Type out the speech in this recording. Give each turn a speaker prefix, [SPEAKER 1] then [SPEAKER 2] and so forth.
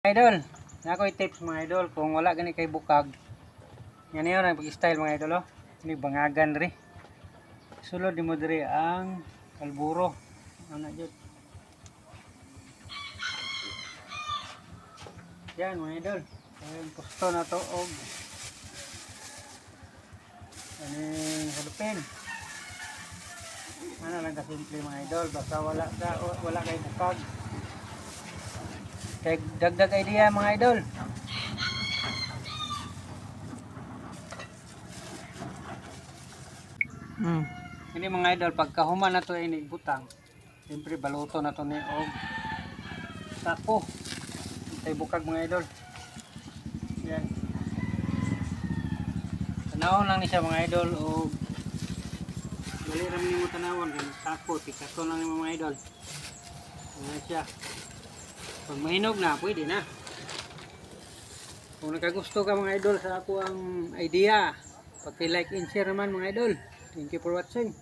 [SPEAKER 1] Idol, na ako i-tips mga idol kung wala gani kay bukag. Yan yun ang pag-style mga idol oh. Ini bangagan ri. Sulod di mo diri ang kalburo. Ano jud. Yan mga idol. Ayan pusto na to og aning halupin. Ano lang ka simple mga idol, basta wala kay bukag. Kay dagdag idea mga idol. Ini mga idol, pagkahuman na to ini butang, siyempre baluto na to ni og sako. Tay bukag mga idol. Yan. Tanawon lang ni siya mga idol og dali ra mi mo tanawon kay sako tikaso lang ni mga idol. Ano siya? Pag mahinog na, pwede na. Kung nakagusto ka mga idol sa ako ang idea, paki-like and share naman mga idol. Thank you for watching.